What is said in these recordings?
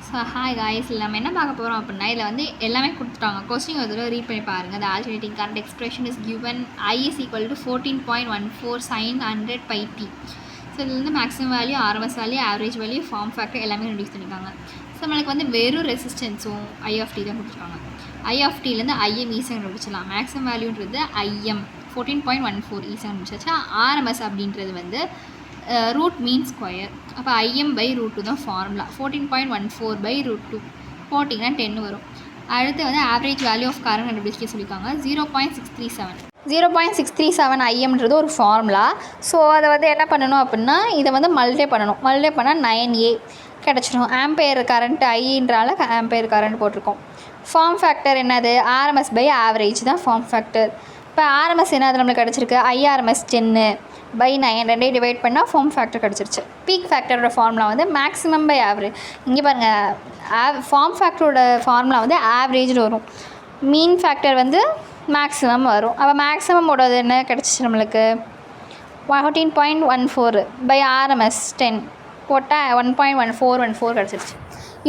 So hi guys, நம்ம என்ன பார்க்க போகிறோம் அப்படின்னா, இதில் வந்து எல்லாமே கொடுத்துட்டாங்க. கொஸ்டின் ஒரு தடவை ரீட் பண்ணி பாருங்கள். The alternating current expression is given I is equal to 14.14 sin 100πt. So இதில் வந்து maximum value, RMS value, average value, form factor எல்லாமே ரெடியூஸ் பண்ணியிருக்காங்க. ஸோ நம்மளுக்கு வந்து வெறும் ரெசிஸ்டன்ஸும் ஐ ஆஃப் டி தான் கொடுத்துருக்காங்க. ஐ ஆஃப் டிலேருந்து ஐஎம் ஈஸியாக கண்டுபிடிச்சலாம். மேக்ஸிமம் வேல்யூன்றது ஐஎம் 14.14 ஈஸியாக கண்டுபிடிச்சா. ஆர்எம்எஸ் அப்படின்றது வந்து ரூட் மீன் ஸ்கொயர். அப்போ ஐஎம் பை ரூட் 2 தான் ஃபார்முலா. 14.14 பை ரூட் 2 போட்டிங்கன்னா 10 வரும். அடுத்து வந்து ஆவரேஜ் வேல்யூ ஆஃப் கரண்ட் கண்டுபிடிக்க சொல்லியிருக்காங்க. 0.637 ஐஎம்ன்றது ஒரு ஃபார்முலா. ஸோ அதை வந்து என்ன பண்ணணும் அப்படின்னா, இதை வந்து மல்டிப்ளை பண்ணணும். மல்டிப்ளை பண்ணால் 9A கிடச்சிடும். ஆம்பையர் கரண்ட் ஐன்றால ஆம்பையர் கரண்ட் போட்டிருக்கோம். ஃபார்ம் ஃபேக்டர் என்னது? ஆர்எம்எஸ் பை ஆவரேஜ் தான் ஃபார்ம் ஃபேக்டர். இப்போ ஆர்எம்எஸ் என்னது நம்மளுக்கு கிடச்சிருக்கு? ஐஆர்எம்எஸ் 10 பை 9 ரெண்டையும் டிவைட் பண்ணால் ஃபார்ம் ஃபேக்டர் கிடச்சிருச்சு. பீக் ஃபேக்டரோட ஃபார்முலா வந்து மேக்ஸிமம் பை ஆவரேஜ். இங்கே பாருங்கள், ஃபார்ம் ஃபேக்டரோட ஃபார்முலா வந்து ஆவரேஜில் வரும். மீன் ஃபேக்டர் வந்து மேக்ஸிமம் வரும். அப்போ மேக்ஸிமமோட என்ன கிடச்சிச்சு நம்மளுக்கு? 14.14 பை ஆர்எம்எஸ் 10 போட்டால் 1.1414 கிடச்சிருச்சு.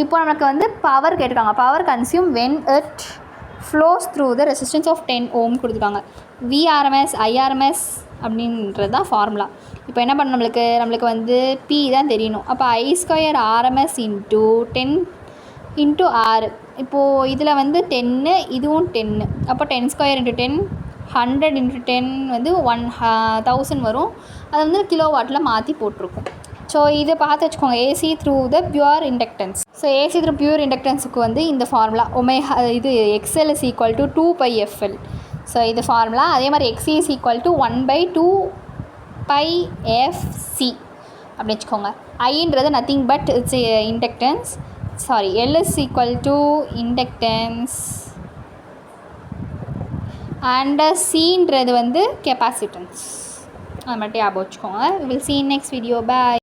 இப்போ நமக்கு வந்து பவர் கேட்டிருக்காங்க. Power consume when it flows through the resistance of 10 ohm கொடுத்துருக்காங்க. விஆர்எம்எஸ் ஐஆர்எம்எஸ் அப்படின்றது தான் ஃபார்முலா. இப்போ என்ன பண்ண நம்மளுக்கு வந்து பி தான் தெரியணும். அப்போ I² RMS into 10 into R. இப்போது இதில் வந்து 10, இதுவும் 10. அப்போ 10² × 10 100 × 10 வந்து 1000 வரும். அது வந்து கிலோவாட்டில் மாற்றி போட்டிருக்கும். ஸோ இதை பார்த்து வச்சுக்கோங்க. AC through the pure inductance. So AC through pure இண்டக்டன்ஸுக்கு வந்து இந்த ஃபார்முலா இது XL is equal to 2πfl. So இது ஃபார்முலா. அதே மாதிரி XC is equal to 1/2πfc அப்படி வச்சுக்கோங்க. ஐன்றது nothing but it's inductance. Sorry, L is equal to inductance and சின்றது வந்து கெப்பாசிட்டன்ஸ். அது மட்டும் ஞாபகம் வச்சுக்கோங்க. Will see in next video. Bye.